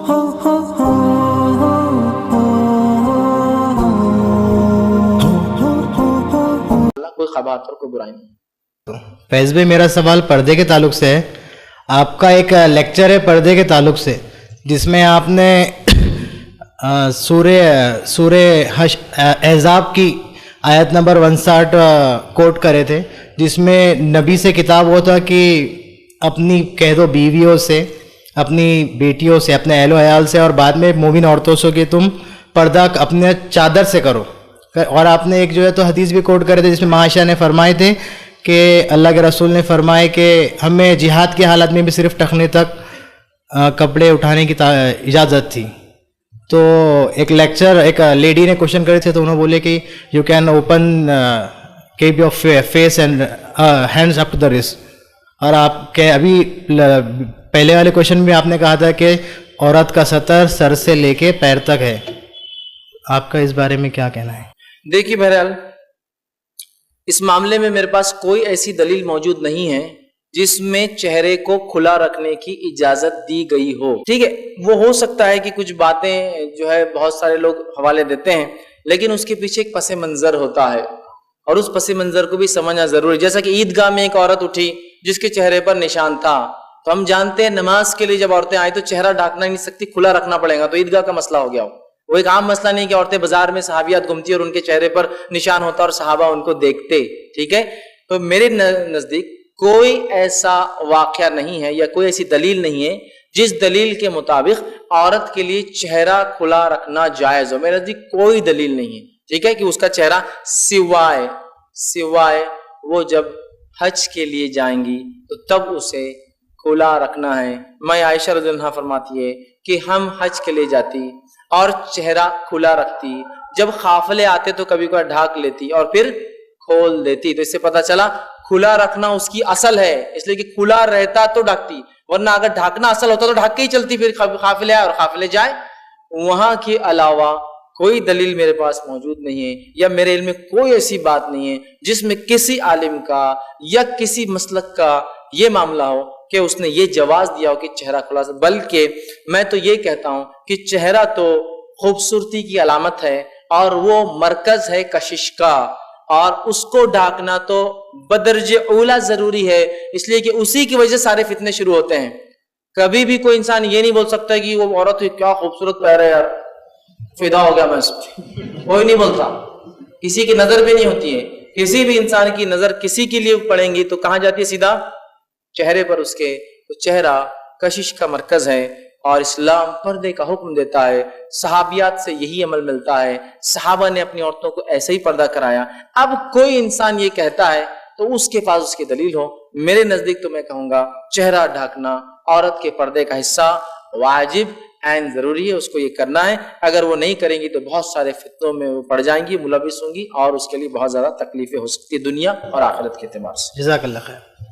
کوئی خبات اور کوئی برائی نہیں. فیض بھائی میرا سوال پردے کے تعلق سے ہے. آپ کا ایک لیکچر ہے پردے کے تعلق سے جس میں آپ نے سورہ احزاب کی آیت نمبر 59 کوٹ کرے تھے، جس میں نبی سے کتاب ہوتا کہ اپنی کہہ دو بیویوں سے، اپنی بیٹیوں سے، اپنے اہل و عیال سے، اور بعد میں مومن عورتوں سے کہ تم پردہ اپنے چادر سے کرو. اور آپ نے ایک جو ہے تو حدیث بھی کوٹ کرے تھے جس میں معاشہ نے فرمائے تھے کہ اللہ کے رسول نے فرمائے کہ ہمیں جہاد کی حالت میں بھی صرف ٹخنے تک کپڑے اٹھانے کی اجازت تھی. تو ایک لیکچر ایک لیڈی نے کوشچن کرے تھے تو انہوں نے بولے کہ you can open keep your face and hands up to the wrist. اور آپ کے ابھی پہلے والے کوشچن میں آپ نے کہا تھا کہ عورت کا سطر سر سے لے کے پیر تک ہے. آپ کا اس بارے میں کیا کہنا ہے؟ دیکھیے بہرحال اس معاملے میں میرے پاس کوئی ایسی دلیل موجود نہیں ہے جس میں چہرے کو کھلا رکھنے کی اجازت دی گئی ہو. ٹھیک ہے، وہ ہو سکتا ہے کہ کچھ باتیں جو ہے بہت سارے لوگ حوالے دیتے ہیں، لیکن اس کے پیچھے ایک پس منظر ہوتا ہے اور اس پس منظر کو بھی سمجھنا ضروری. جیسا کہ عیدگاہ میں ایک عورت اٹھی جس کے چہرے پر نشان تھا، تو ہم جانتے ہیں نماز کے لیے جب عورتیں آئیں تو چہرہ ڈھانکنا نہیں سکتی، کھلا رکھنا پڑے گا. تو عیدگاہ کا مسئلہ ہو گیا. وہ ایک عام مسئلہ نہیں کہ عورتیں بازار میں صحابیات گھومتی اور ان کے چہرے پر نشان ہوتا اور صحابہ ان کو دیکھتے. ٹھیک ہے، تو میرے نزدیک کوئی ایسا واقعہ نہیں ہے یا کوئی ایسی دلیل نہیں ہے جس دلیل کے مطابق عورت کے لیے چہرہ کھلا رکھنا جائز ہو. میرے نزدیک کوئی دلیل نہیں ہے. ٹھیک ہے، کہ اس کا چہرہ سوائے وہ جب حج کے لیے جائیں گی تو تب اسے کھلا رکھنا ہے. میں عائشہ رضی اللہ عنہا فرماتی ہے کہ ہم حج کے لیے جاتی اور چہرہ کھلا رکھتی، جب قافلے آتے تو کبھی کبھی ڈھانک لیتی اور پھر کھول دیتی. تو اس سے پتہ چلا کھلا رکھنا اس کی اصل ہے، اس لیے کہ کھلا رہتا تو ڈھکتی، ورنہ اگر ڈھانکنا اصل ہوتا تو ڈھک کے ہی چلتی، پھر قافلے آئے اور قافلے جائے. وہاں کے علاوہ کوئی دلیل میرے پاس موجود نہیں ہے یا میرے علم میں کوئی ایسی بات نہیں ہے جس میں کسی عالم کا یا کسی مسلک کا یہ معاملہ ہو کہ اس نے یہ جواز دیا ہو کہ چہرہ کھلا. بلکہ میں تو یہ کہتا ہوں کہ چہرہ تو خوبصورتی کی علامت ہے اور وہ مرکز ہے کشش کا، اور اس کو ڈھانکنا تو بدرجہ اولا ضروری ہے، اس لیے کہ اسی کی وجہ سے سارے فتنے شروع ہوتے ہیں. کبھی بھی کوئی انسان یہ نہیں بول سکتا کہ وہ عورت کیا خوبصورت پہن ہے، یار فدا ہو گیا میں اس پہ. کوئی نہیں بولتا، کسی کی نظر بھی نہیں ہوتی ہے. کسی بھی انسان کی نظر کسی کے لیے پڑیں گی تو کہاں جاتی ہے؟ سیدھا چہرے پر اس کے. تو چہرہ کشش کا مرکز ہے اور اسلام پردے کا حکم دیتا ہے. صحابیات سے یہی عمل ملتا ہے، صحابہ نے اپنی عورتوں کو ایسے ہی پردہ کرایا. اب کوئی انسان یہ کہتا ہے تو اس کے پاس اس کی دلیل ہو. میرے نزدیک تو میں کہوں گا چہرہ ڈھانکنا عورت کے پردے کا حصہ واجب عین ضروری ہے، اس کو یہ کرنا ہے. اگر وہ نہیں کریں گی تو بہت سارے فتنوں میں وہ پڑ جائیں گی، ملوث ہوں گی، اور اس کے لیے بہت زیادہ تکلیفیں ہو سکتی ہے دنیا اور آخرت کے اعتبار سے. جزاک اللہ خیر.